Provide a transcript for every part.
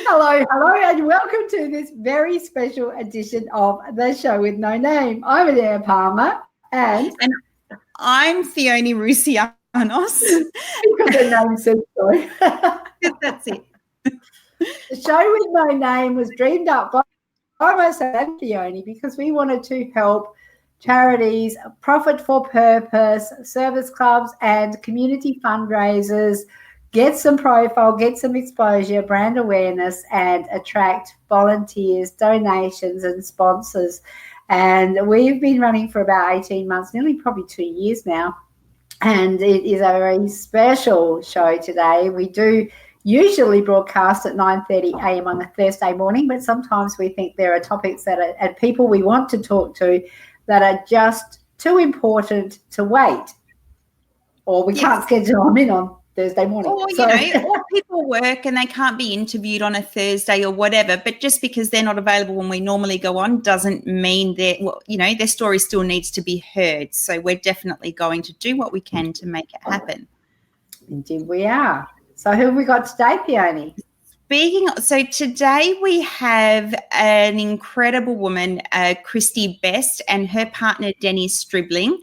Hello, and welcome to this very special edition of The Show with No Name. I'm Adelaide Palmer, and I'm Theonie Rous. Because the name says so. That's it. The Show with No Name was dreamed up by myself and Theonie because we wanted to help charities, profit for purpose, service clubs, and community fundraisers get some profile, get some exposure, brand awareness, and attract volunteers, donations, and sponsors. And we've been running for about 18 months, nearly probably 2 years now. And it is a very special show today. We do usually broadcast at 9:30 a.m. on a Thursday morning, but sometimes we think there are topics that are, and people we want to talk to that are just too important to wait, or we can't schedule them in on Thursday morning. Or, or people work and they can't be interviewed on a Thursday or whatever, but just because they're not available when we normally go on doesn't mean their story still needs to be heard. So we're definitely going to do what we can to make it happen. Indeed we are. So who have we got today, Theonie? So today we have an incredible woman, Krystie Bestt, and her partner, Denny Stribling.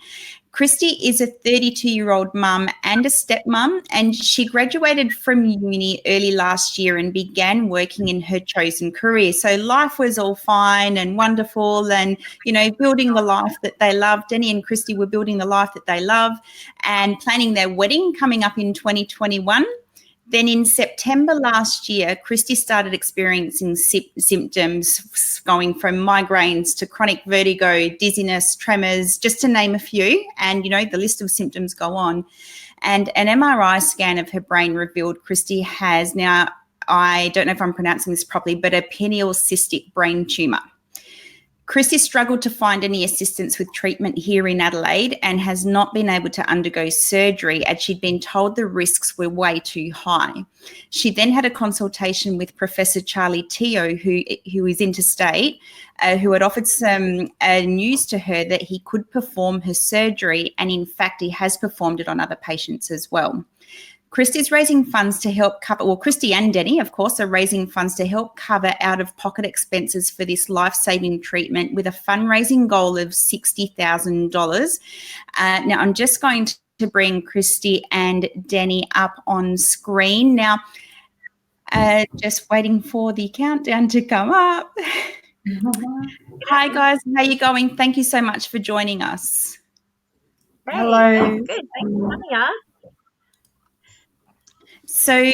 Krystie is a 32-year-old mum and a stepmom, and she graduated from uni early last year and began working in her chosen career. So life was all fine and wonderful and, building the life that they love. Denny and Krystie were building the life that they love and planning their wedding coming up in 2021. Then in September last year, Krystie started experiencing symptoms going from migraines to chronic vertigo, dizziness, tremors, just to name a few. And, the list of symptoms go on. And an MRI scan of her brain revealed Krystie has now, I don't know if I'm pronouncing this properly, but a pineal cystic brain tumour. Krystie struggled to find any assistance with treatment here in Adelaide and has not been able to undergo surgery as she'd been told the risks were way too high. She then had a consultation with Professor Charlie Teo, who is interstate, who had offered some news to her that he could perform her surgery, and in fact he has performed it on other patients as well. Krystie's raising funds to help cover, Krystie and Denny, of course, are raising funds to help cover out-of-pocket expenses for this life-saving treatment with a fundraising goal of $60,000. Now, I'm just going to bring Krystie and Denny up on screen. Now, just waiting for the countdown to come up. Hi, guys. How are you going? Thank you so much for joining us. Hey, hello. Good. Thanks for coming up. So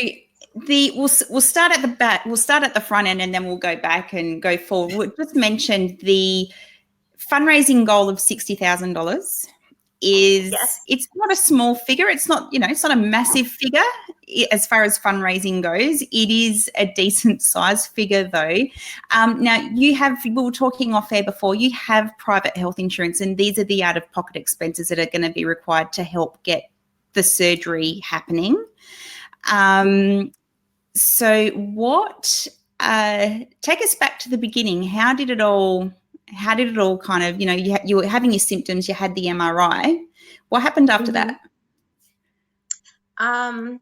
we'll start at the back. We'll start at the front end, and then we'll go back and go forward. We just mentioned the fundraising goal of $60,000 is It's not a small figure. It's not it's not a massive figure as far as fundraising goes. It is a decent size figure though. Now we were talking off air before. You have private health insurance, and these are the out-of-pocket expenses that are going to be required to help get the surgery happening. So take us back to the beginning. How did it all kind of, you were having your symptoms, you had the MRI. What happened after that? I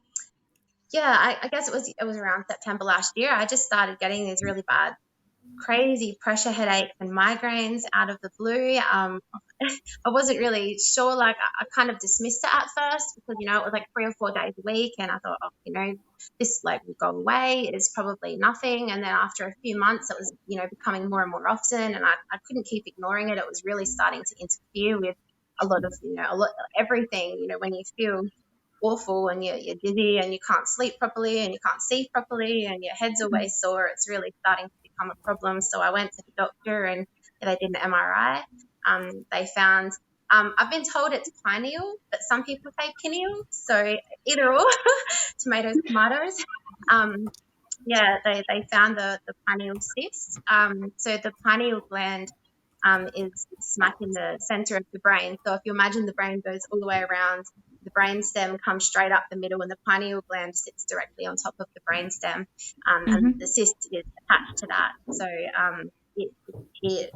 guess it was around September last year. I just started getting these really bad, crazy pressure headaches and migraines out of the blue. I wasn't really sure. Like I kind of dismissed it at first because it was like 3 or 4 days a week, and I thought, this will go away. It's probably nothing. And then after a few months, it was becoming more and more often, and I couldn't keep ignoring it. It was really starting to interfere with a lot of everything. When you feel awful and you're dizzy and you can't sleep properly and you can't see properly and your head's always sore, it's really starting to become a problem. So I went to the doctor and they did an MRI. They found, I've been told it's pineal, but some people say pineal, so either or, tomatoes. They found the pineal cyst. So the pineal gland is smack in the center of the brain. So if you imagine the brain goes all the way around, the brain stem comes straight up the middle, and the pineal gland sits directly on top of the brain stem, and the cyst is attached to that. So it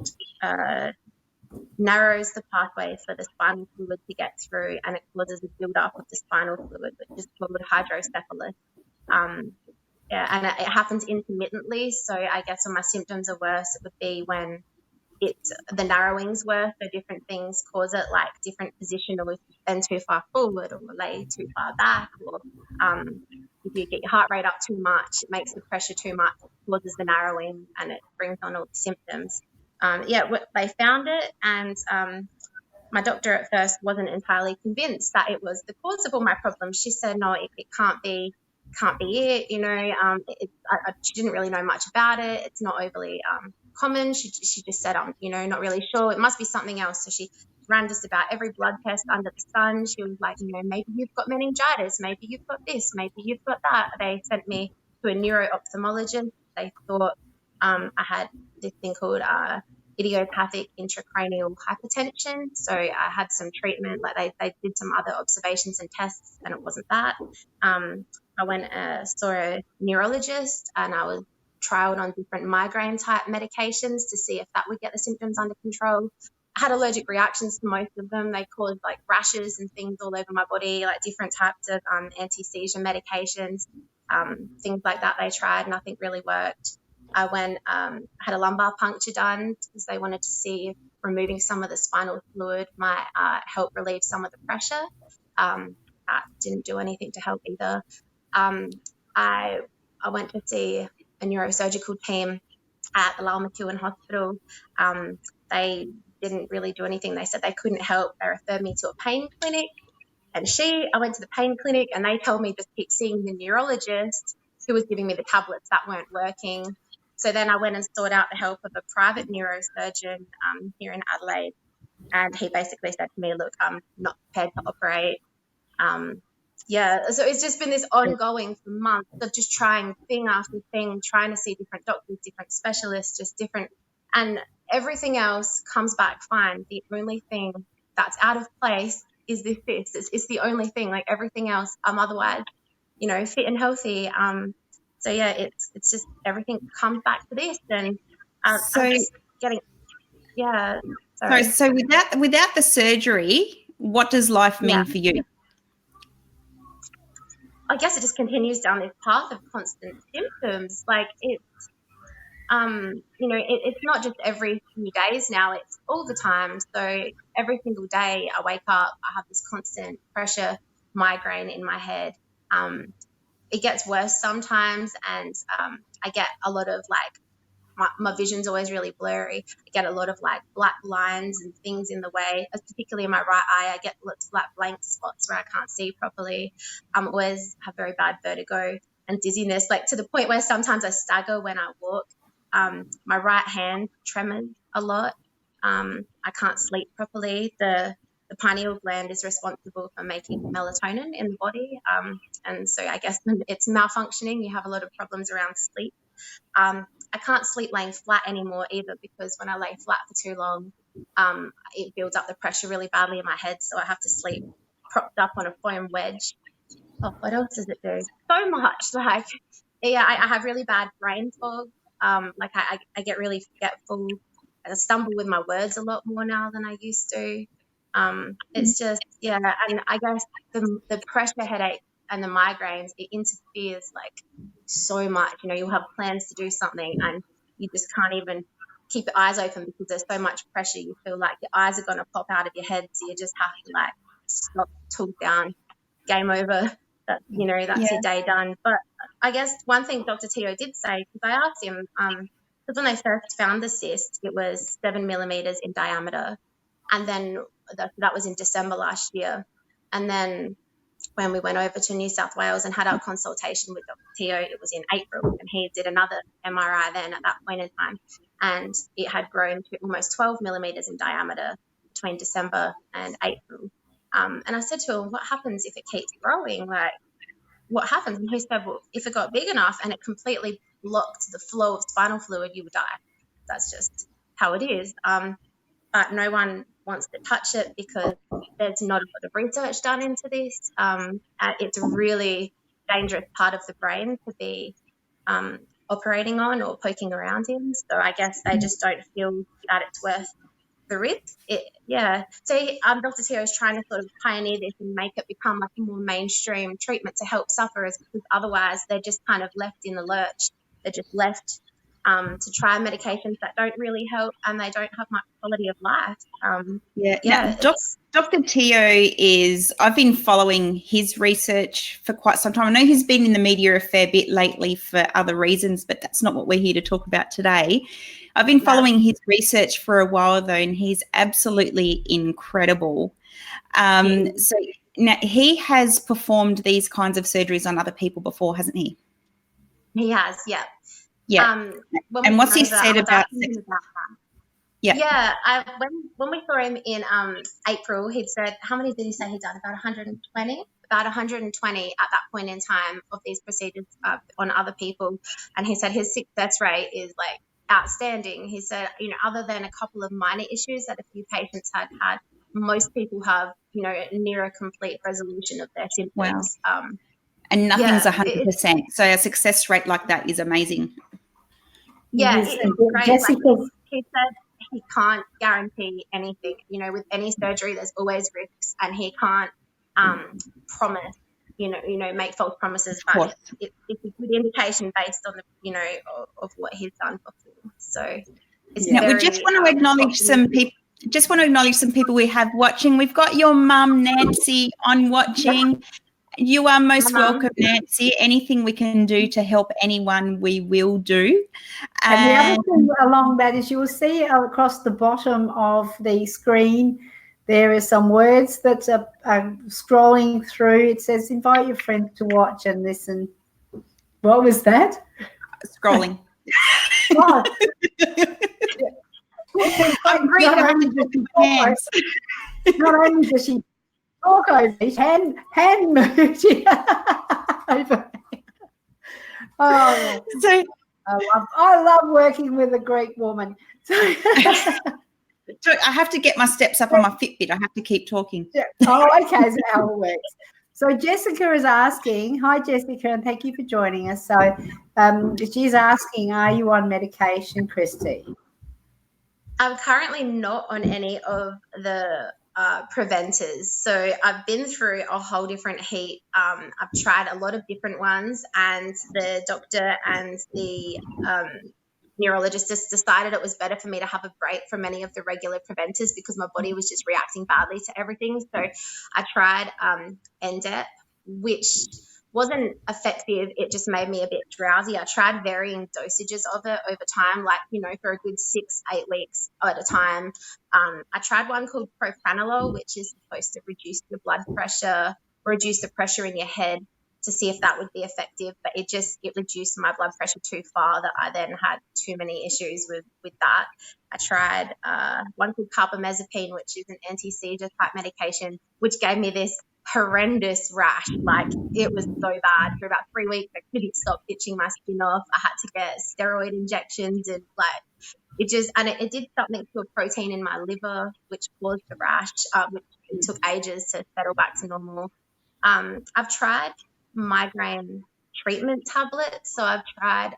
narrows the pathway for the spinal fluid to get through, and it causes a build-up of the spinal fluid, which is called hydrocephalus. Yeah, and it happens intermittently. So I guess when my symptoms are worse, it would be when it's the narrowing's worse. So different things cause it, like different position, or if you bend too far forward or lay too far back, or if you get your heart rate up too much, it makes the pressure too much, it causes the narrowing, and it brings on all the symptoms. They found it, and my doctor at first wasn't entirely convinced that it was the cause of all my problems. She said, no, it can't be it, you know. She didn't really know much about it. It's not overly common. She just said, you know, not really sure. It must be something else. So she ran just about every blood test under the sun. She was like, you know, maybe you've got meningitis, maybe you've got this, maybe you've got that. They sent me to a neuro-ophthalmologist. They thought I had this thing called idiopathic intracranial hypertension. So I had some treatment, like they did some other observations and tests, and it wasn't that. I went saw a neurologist, and I was trialed on different migraine type medications to see if that would get the symptoms under control. I had allergic reactions to most of them. They caused like rashes and things all over my body, like different types of anti-seizure medications, things like that they tried. Nothing really worked. I went, had a lumbar puncture done because they wanted to see if removing some of the spinal fluid might help relieve some of the pressure. That didn't do anything to help either. I went to see a neurosurgical team at the Lal McEwen Hospital. They didn't really do anything. They said they couldn't help. They referred me to a pain clinic. And I went to the pain clinic, and they told me just keep seeing the neurologist who was giving me the tablets that weren't working. So then I went and sought out the help of a private neurosurgeon here in Adelaide. And he basically said to me, look, I'm not prepared to operate. So it's just been this ongoing for months of just trying thing after thing, trying to see different doctors, different specialists, just different, and everything else comes back fine. The only thing that's out of place is this. It's the only thing. Like everything else, I'm otherwise, you know, fit and healthy. It's just everything comes back to this, and I'm just getting, Sorry. So without the surgery, what does life mean for you? I guess it just continues down this path of constant symptoms. Like it's, it's not just every few days now, it's all the time. So every single day I wake up, I have this constant pressure migraine in my head. It gets worse sometimes, and I get a lot of my vision's always really blurry. I get a lot of like black lines and things in the way, particularly in my right eye. I get lots of like blank spots where I can't see properly. I always have very bad vertigo and dizziness, like to the point where sometimes I stagger when I walk. My right hand tremors a lot. I can't sleep properly. The pineal gland is responsible for making melatonin in the body. And so I guess when it's malfunctioning, you have a lot of problems around sleep. I can't sleep laying flat anymore either, because when I lay flat for too long, it builds up the pressure really badly in my head. So I have to sleep propped up on a foam wedge. Oh, what else does it do? So much. I have really bad brain fog. I get really forgetful. I stumble with my words a lot more now than I used to. It's just, and I guess the pressure headache and the migraines, it interferes like so much. You know, you'll have plans to do something and you just can't even keep your eyes open because there's so much pressure. You feel like your eyes are going to pop out of your head, so you just have to like stop, talk down, game over. That's your day done. But I guess one thing Dr. Teo did say, because I asked him, because when they first found the cyst, it was 7 millimeters in diameter, and then that was in December last year, and then when we went over to New South Wales and had our consultation with Dr. Teo, it was in April, and he did another MRI then at that point in time, and it had grown to almost 12 millimeters in diameter between December and April. And I said to him, what happens if it keeps growing? Like, what happens? And he said, well, if it got big enough and it completely blocked the flow of spinal fluid, you would die. That's just how it is. But no one wants to touch it because there's not a lot of research done into this. It's a really dangerous part of the brain to be operating on or poking around in. So I guess they just don't feel that it's worth the risk. So Dr. Teo is trying to sort of pioneer this and make it become like a more mainstream treatment to help sufferers, because otherwise they're just kind of left in the lurch. They're just left to try medications that don't really help, and they don't have much quality of life. Now, Dr. Teo I've been following his research for quite some time. I know he's been in the media a fair bit lately for other reasons, but that's not what we're here to talk about today. I've been following his research for a while, though, and he's absolutely incredible. So now he has performed these kinds of surgeries on other people before, hasn't he? He has, yeah. Yeah. And what's he said about sex? Yeah. When we saw him in April, he'd said, how many did he say he'd done? About 120? About 120 at that point in time of these procedures on other people. And he said his success rate is like outstanding. He said, other than a couple of minor issues that a few patients had, most people have, near a complete resolution of their symptoms. Wow. And nothing's 100%. So a success rate like that is amazing. Yeah, it's great. Jessica, Like, he said he can't guarantee anything. With any surgery, there's always risks, and he can't promise. Make false promises. But it's a good indication based on the of what he's done before. So it's now we just want to acknowledge some people. Just want to acknowledge some people we have watching. We've got your mum, Nancy, on watching. Yep. You are most welcome, Nancy. Anything we can do to help anyone, we will do. And the other thing along that is you will see across the bottom of the screen there are some words that are scrolling through. It says, invite your friends to watch and listen. What was that? Scrolling. Oh. Not only does she talk over me, hand moved over me. Oh, so I love working with a Greek woman. So I have to get my steps up on my Fitbit. I have to keep talking. Oh, okay, so how it works. So Jessica is asking, hi Jessica, and thank you for joining us. So she's asking, are you on medication, Krystie? I'm currently not on any of the preventers. So I've been through a whole different heap. I've tried a lot of different ones, and the doctor and the neurologist just decided it was better for me to have a break from many of the regular preventers because my body was just reacting badly to everything. So I tried NDEP, which wasn't effective. It just made me a bit drowsy. I tried varying dosages of it over time, like, for a good 6-8 weeks at a time. I tried one called propranolol, which is supposed to reduce your blood pressure, reduce the pressure in your head, to see if that would be effective, but it reduced my blood pressure too far that I then had too many issues with that. I tried one called carbamazepine, which is an anti-seizure type medication, which gave me this horrendous rash. Like, it was so bad. For about 3 weeks, I couldn't stop itching my skin off. I had to get steroid injections, and it did something to a protein in my liver, which caused the rash, which it took ages to settle back to normal. I've tried migraine treatment tablets. So I've tried,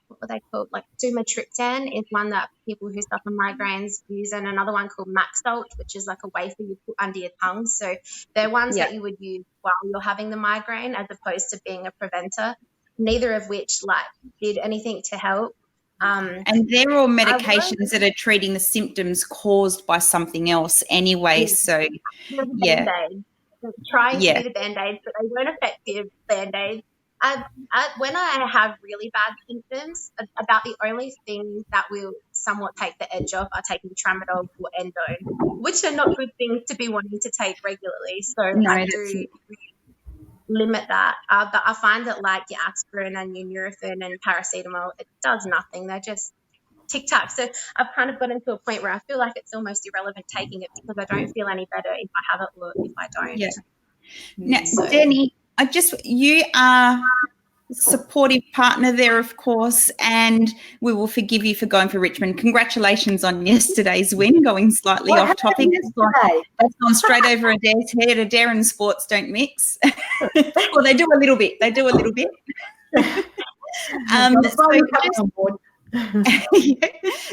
what were they called? Like sumatriptan is one that people who suffer migraines use, and another one called Maxalt, which is like a wafer you put under your tongue. So they're ones that you would use while you're having the migraine as opposed to being a preventer, neither of which did anything to help. And they're all medications that are treating the symptoms caused by something else anyway. So, yeah. Trying to do the Band-Aids, but they weren't effective Band-Aids. When I have really bad symptoms, about the only things that will somewhat take the edge off are taking tramadol or endone, which are not good things to be wanting to take regularly. So I do limit that. But I find that like your aspirin and your Nurofen and paracetamol, it does nothing. They're just tic-tac. So I've kind of gotten to a point where I feel like it's almost irrelevant taking it because I don't feel any better if I have it or if I don't. Yeah. Now, Denny, you are a supportive partner there, of course, and we will forgive you for going for Richmond. Congratulations on yesterday's win, going slightly off topic. That's gone straight over Adair's head. Adair and sports don't mix. Well, they do a little bit.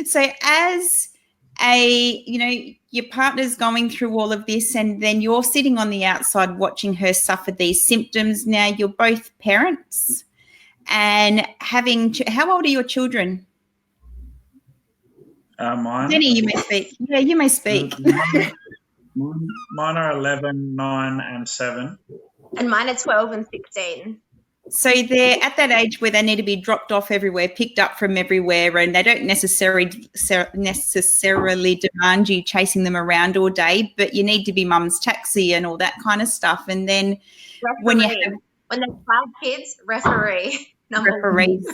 So as your partner's going through all of this, and then you're sitting on the outside watching her suffer these symptoms. Now you're both parents and how old are your children? Mine. Denny, you may speak. Yeah, you may speak. Mine are 11, 9 and 7. And mine are 12 and 16. So they're at that age where they need to be dropped off everywhere, picked up from everywhere, and they don't necessarily demand you chasing them around all day, but you need to be mum's taxi and all that kind of stuff. And then when there's 5 kids, referee. Referees.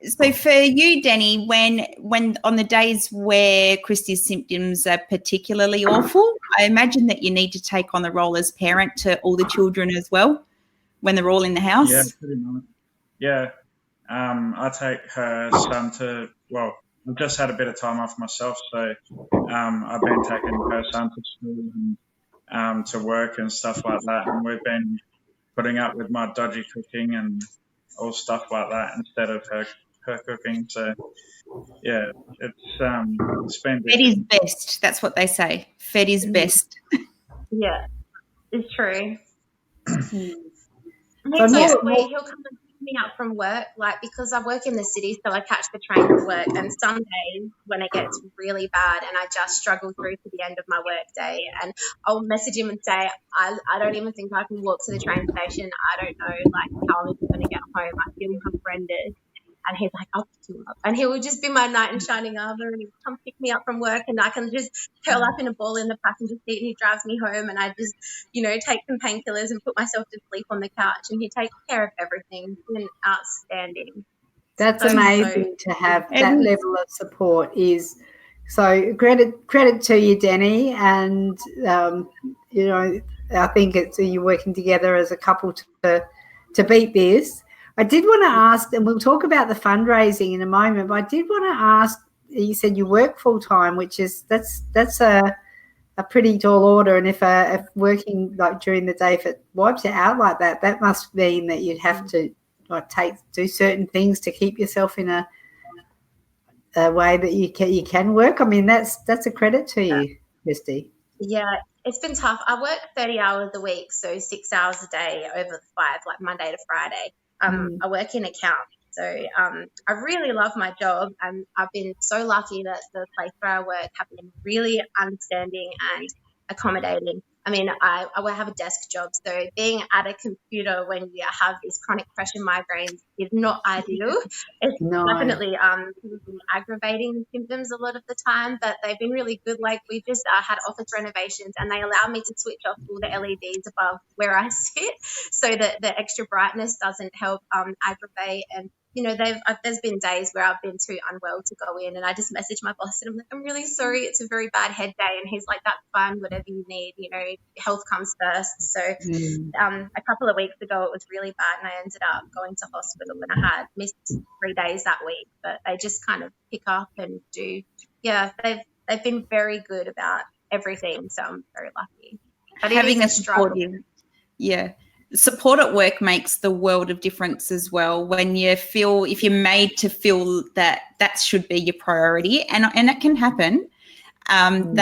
So for you, Denny, when on the days where Krystie's symptoms are particularly awful, I imagine that you need to take on the role as parent to all the children as well when they're all in the house. Yeah, pretty much. Yeah. I take her son to, I've just had a bit of time off myself, so I've been taking her son to school and to work and stuff like that, and we've been putting up with my dodgy cooking and all stuff like that instead of her cooking. So yeah, it's been fed is best. That's what they say. Fed is best. Yeah, it's true. He'll come and pick me up from work, because I work in the city, so I catch the train to work. And some days when it gets really bad and I just struggle through to the end of my work day, and I'll message him and say, I don't even think I can walk to the train station. I don't know how I'm going to get home. I feel horrendous. And he's like, I'll pick you up. And he will just be my knight in shining armor, and he'll come pick me up from work, and I can just curl up in a ball in the passenger seat, and he drives me home, and I just, take some painkillers and put myself to sleep on the couch, and he takes care of everything. He's been outstanding. That's amazing to have that level of support. So credit to you, Denny, and I think you're working together as a couple to beat this. I did want to ask, and we'll talk about the fundraising in a moment, but I did want to ask, you said you work full time, which is that's a pretty tall order, and if working during the day, if it wipes it out like that, that must mean that you'd have to do certain things to keep yourself in a way that you can work. I mean, that's a credit to you, Krystie. Yeah, it's been tough. I work 30 hours a week, so 6 hours a day over the 5, Monday to Friday. I work in accounts, so I really love my job, and I've been so lucky that the place where I work have been really understanding and accommodating. I mean, I have a desk job, so being at a computer when you have these chronic pressure migraines is not ideal. It's definitely aggravating symptoms a lot of the time, but they've been really good. We just had office renovations, and they allow me to switch off all the LEDs above where I sit, so that the extra brightness doesn't help aggravate. And there's been days where I've been too unwell to go in, and I just message my boss and I'm like, I'm really sorry, it's a very bad head day. And he's like, that's fine, whatever you need, health comes first. So a couple of weeks ago it was really bad, and I ended up going to hospital, and I had missed 3 days that week, but they just kind of pick up and do. Yeah, they've been very good about everything, so I'm very lucky. But having a supportive, support at work makes the world of difference as well. When if you're made to feel that should be your priority, and it can happen. But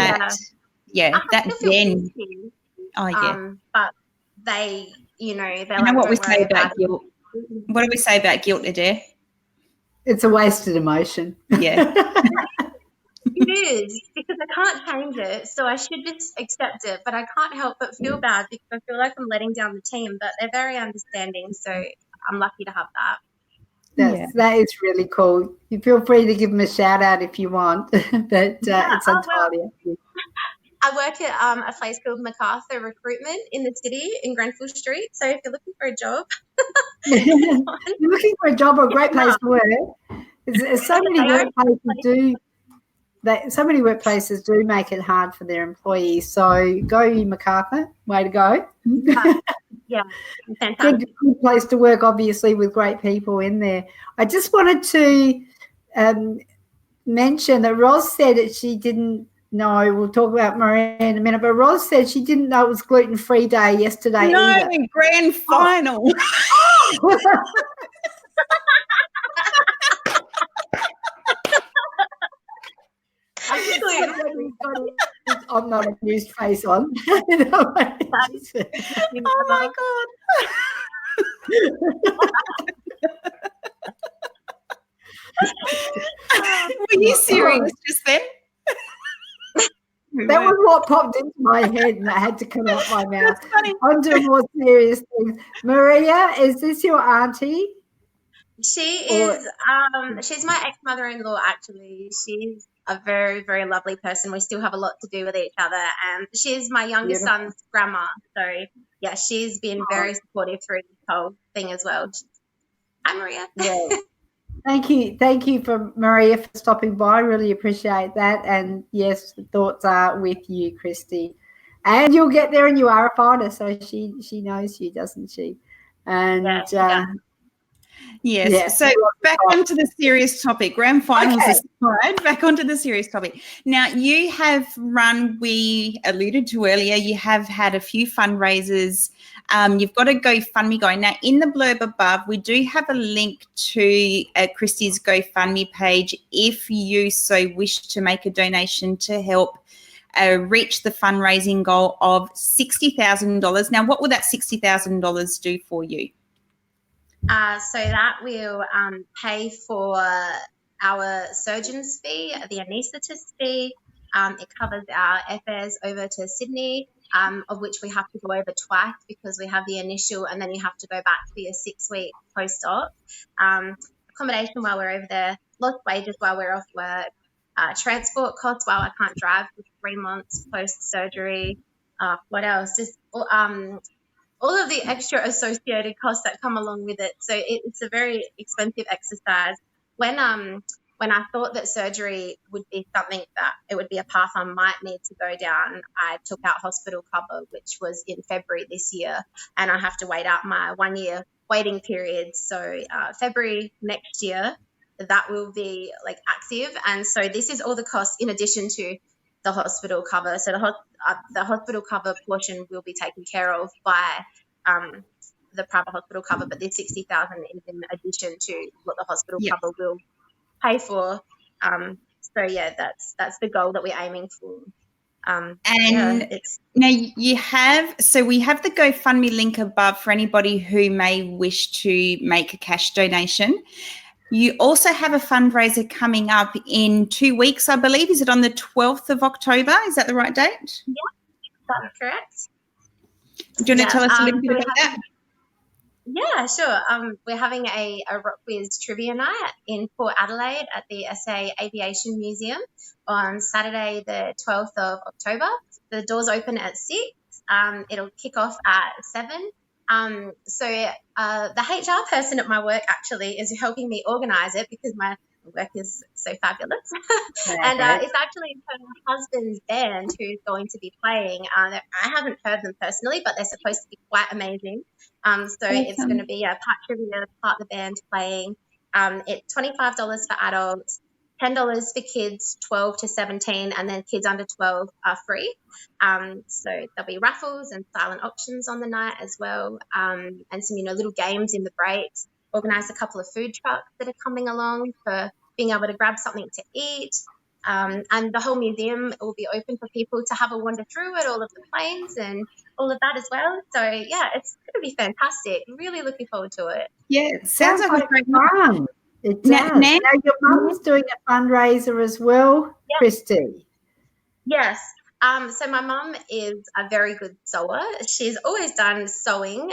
they, what we say about guilt. What do we say about guilt, Adair? It's a wasted emotion. Yeah. It is, because I can't change it, so I should just accept it, but I can't help but feel bad because I feel like I'm letting down the team, but they're very understanding, so I'm lucky to have that. That is really cool. You feel free to give them a shout out if you want, but it's entirely up to you. I work at a place called MacArthur Recruitment in the city in Grenfell Street, so if you're looking for a job. You're looking for a job or a great place to work. There's so many workplaces so many workplaces do make it hard for their employees. So go MacArthur, way to go. Yeah, fantastic. Good place to work, obviously, with great people in there. I just wanted to mention that Rous said that she didn't know. We'll talk about Maria in a minute, but Rous said she didn't know it was gluten-free day yesterday. No, either. Grand final. I'm not amused face on. Oh my God. Were you serious just then? That was what popped into my head and that had to come out my mouth. That's funny. On to more serious things. Maria, is this your auntie? She is, she's my ex-mother-in-law, actually. She's a very, very lovely person. We still have a lot to do with each other. And she's my youngest son's grandma. So, yeah, she's been very supportive through this whole thing as well. Hi, Maria. Yeah. Thank you for Maria for stopping by. I really appreciate that. And yes, the thoughts are with you, Krystie. And you'll get there, and you are a fighter, so she knows you, doesn't she? And yes. Yeah. So back onto the serious topic. Grand finals aside, back onto the serious topic. Now, you have run, we alluded to earlier, you have had a few fundraisers. You've got a GoFundMe going. Now, in the blurb above, we do have a link to Krystie's GoFundMe page if you so wish to make a donation to help reach the fundraising goal of $60,000. Now, what will that $60,000 do for you? So that will pay for our surgeon's fee, the anaesthetist fee. It covers our airfares over to Sydney, of which we have to go over twice because we have the initial and then you have to go back for your 6-week post-op. Accommodation while we're over there, lost wages while we're off work, transport costs while I can't drive for 3 months post-surgery. What else? Just all of the extra associated costs that come along with it. So it's a very expensive exercise. When I thought that surgery would be something that it would be a path I might need to go down, I took out hospital cover, which was in February this year, and I have to wait out my 1-year waiting period. So February next year, that will be like active. And so this is all the costs in addition to the hospital cover. So the hospital cover portion will be taken care of by the private hospital cover, but this $60,000 is in addition to what the hospital cover will pay for. So yeah, that's the goal that we're aiming for. Now you have, so we have the GoFundMe link above for anybody who may wish to make a cash donation. You also have a fundraiser coming up in 2 weeks, I believe. Is it on the 12th of October? Is that the right date? Yeah, that's correct. Do you want to tell us a little bit about that? Yeah, sure. We're having a rock quiz trivia night in Port Adelaide at the SA Aviation Museum on Saturday, the 12th of October. The doors open at 6. It'll kick off at 7. So the HR person at my work actually is helping me organise it because my work is so fabulous. And it's actually her husband's band who's going to be playing. I haven't heard them personally, but they're supposed to be quite amazing. So it's going to be a part trivia, part the band playing. It's $25 for adults, $10 for kids 12 to 17, and then kids under 12 are free. So there'll be raffles and silent auctions on the night as well, and some little games in the breaks. Organised a couple of food trucks that are coming along for being able to grab something to eat. And the whole museum will be open for people to have a wander through it, all of the planes and all of that as well. So, yeah, it's going to be fantastic. Really looking forward to it. Yeah, it sounds like a great fun. It does. Now, your mum's doing a fundraiser as well, Krystie. Yes. So my mum is a very good sewer. She's always done sewing.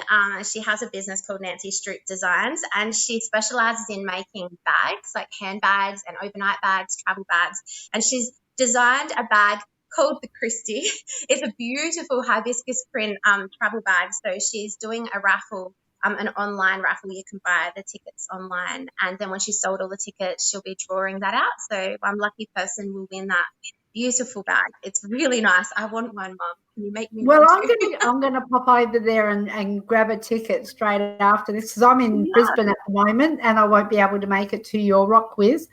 She has a business called Nancy Stroop Designs, and she specialises in making bags, like handbags and overnight bags, travel bags. And she's designed a bag called the Krystie. It's a beautiful hibiscus print travel bag. So she's doing a raffle, an online raffle. You can buy the tickets online. And then when she's sold all the tickets, she'll be drawing that out. So one lucky person will win that beautiful bag. It's really nice. I want one, Mum. Can you make me Well, one I'm gonna pop over there and grab a ticket straight after this because I'm in Brisbane at the moment and I won't be able to make it to your rock quiz.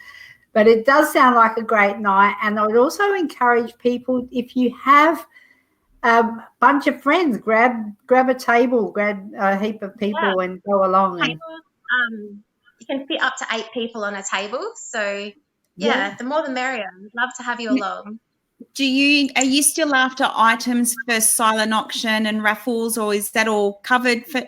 But it does sound like a great night, and I would also encourage people, if you have a bunch of friends, grab a table, grab a heap of people and go along. Tables, you can fit up to 8 people on a table, so the more the merrier. I'd love to have you along. Are you still after items for silent auction and raffles, or is that all covered for?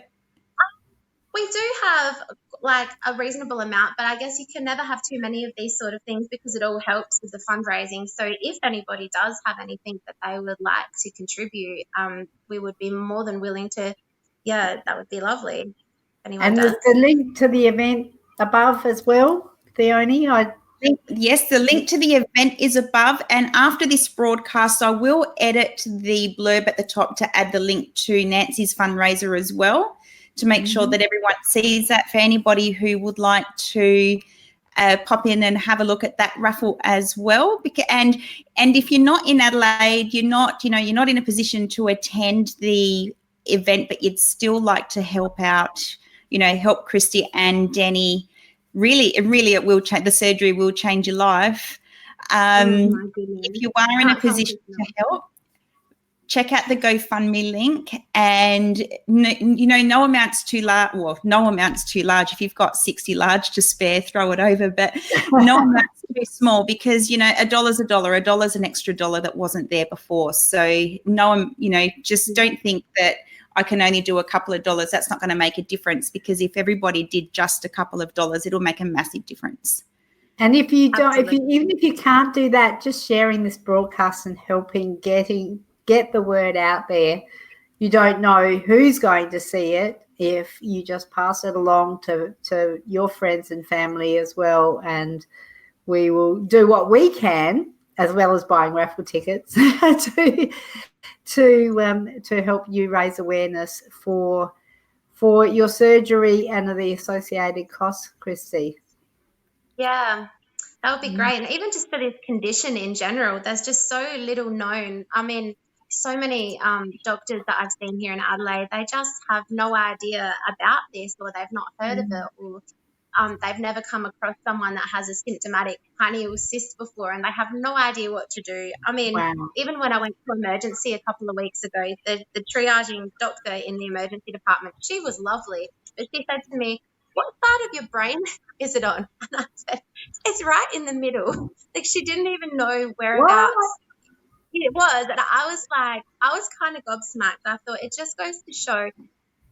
We do have like a reasonable amount, but I guess you can never have too many of these sort of things because it all helps with the fundraising. So if anybody does have anything that they would like to contribute, we would be more than willing to. Yeah, that would be lovely. If anyone and does. there's the link to the event above as well, Theonie. Yes, the link to the event is above, and after this broadcast, I will edit the blurb at the top to add the link to Nancy's fundraiser as well, to make sure that everyone sees that, for anybody who would like to pop in and have a look at that raffle as well. And if you're not in Adelaide, you're not in a position to attend the event, but you'd still like to help out, help Krystie and Denny. Really, it will change. The surgery will change your life. If you are in a position to help, check out the GoFundMe link, and no amount's too large. Well, no amount's too large. If you've got 60 large to spare, throw it over. But no amount's too small, because a dollar's a dollar. A dollar's an extra dollar that wasn't there before. So just don't think that I can only do a couple of dollars. That's not going to make a difference, because if everybody did just a couple of dollars, it'll make a massive difference. And if you don't, even if you can't do that, just sharing this broadcast and helping get the word out there. You don't know who's going to see it if you just pass it along to your friends and family as well. And we will do what we can, as well as buying raffle tickets, to help you raise awareness for your surgery and the associated costs, Krystie. Yeah, that would be great. And even just for this condition in general, there's just so little known. I mean, so many doctors that I've seen here in Adelaide, they just have no idea about this, or they've not heard of it, or they've never come across someone that has a symptomatic pineal cyst before, and they have no idea what to do. I mean, even when I went to emergency a couple of weeks ago, the triaging doctor in the emergency department, she was lovely, but she said to me, "What side of your brain is it on?" And I said, "It's right in the middle." Like, she didn't even know whereabouts it was. And I was kind of gobsmacked. I thought, it just goes to show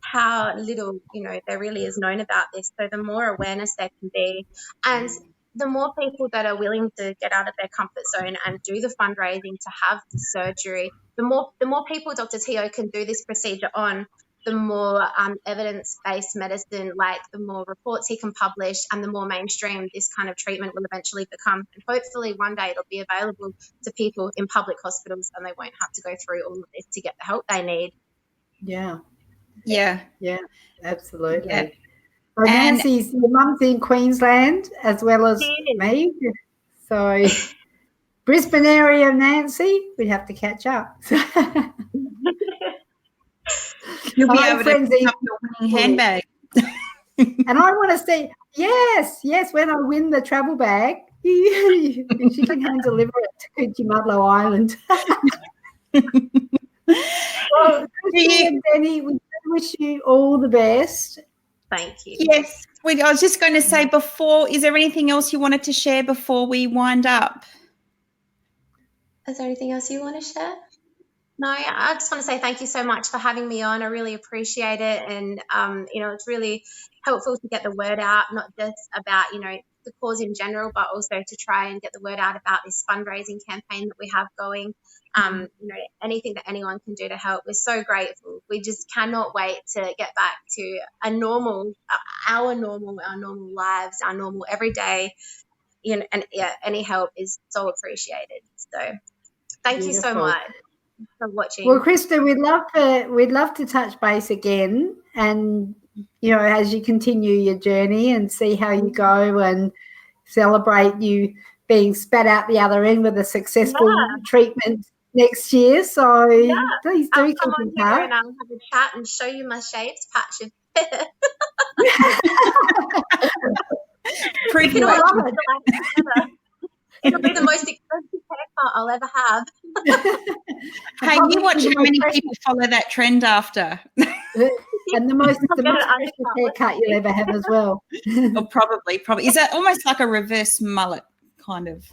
how little, there really is known about this. So the more awareness there can be, and the more people that are willing to get out of their comfort zone and do the fundraising to have the surgery, the more people Dr. Teo can do this procedure on, the more evidence-based medicine, like the more reports he can publish, and the more mainstream this kind of treatment will eventually become. And hopefully one day it'll be available to people in public hospitals, and they won't have to go through all of this to get the help they need. Yeah, absolutely. Yeah. So Nancy's, your mum's in Queensland as well as me. So Brisbane area, Nancy, we'd have to catch up. You'll be able to pick up your winning handbag. And I want to say, yes, when I win the travel bag, she can hand deliver it to Coochy Island. Well, Krystie and Denny, we wish you all the best. Thank you. Yes, I was just going to say is there anything else you wanted to share before we wind up? Is there anything else you want to share? No, I just want to say thank you so much for having me on. I really appreciate it. And, it's really helpful to get the word out, not just about, the cause in general, but also to try and get the word out about this fundraising campaign that we have going. Anything that anyone can do to help. We're so grateful. We just cannot wait to get back to our normal lives, our normal everyday, any help is so appreciated. So thank you so much for watching. Well, Krystie, we'd love to touch base again, and as you continue your journey, and see how you go, and celebrate you being spat out the other end with a successful treatment next year. So please do I'll come on here and I'll have a chat and show you my shaved patch of hair. It'll be the most expensive haircut I'll ever have. Hey, you watch how many people follow that trend after. And the most special haircut you'll ever have as well. Or probably. Is that almost like a reverse mullet kind of?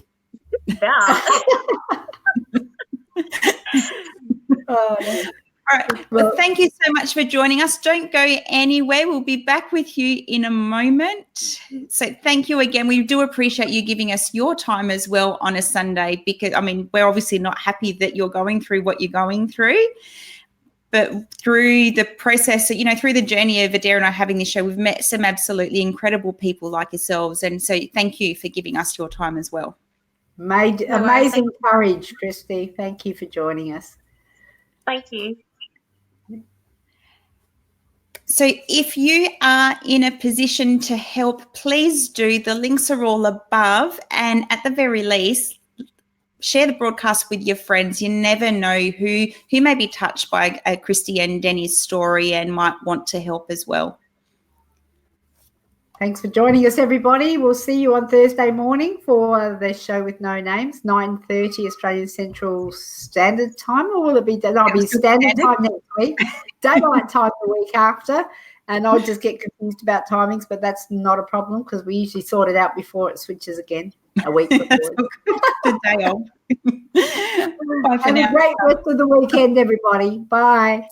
Yeah. Oh, no. All right. Well, thank you so much for joining us. Don't go anywhere. We'll be back with you in a moment. So thank you again. We do appreciate you giving us your time as well on a Sunday, because, I mean, we're obviously not happy that you're going through what you're going through. But through the process, you know, through the journey of Adair and I having this show, we've met some absolutely incredible people like yourselves. And so thank you for giving us your time as well. Amazing courage, Krystie. Thank you for joining us. Thank you. So if you are in a position to help, please do. The links are all above. And at the very least, share the broadcast with your friends. You never know who may be touched by Krystie and Denny's story and might want to help as well. Thanks for joining us, everybody. We'll see you on Thursday morning for the show with no names, 9:30 Australian Central Standard Time, or will it be? That'll be Standard Time next week, daylight time the week after, and I'll just get confused about timings, but that's not a problem because we usually sort it out before it switches again a week before. The day off. Bye for Have now. a great rest of the weekend, everybody. Bye.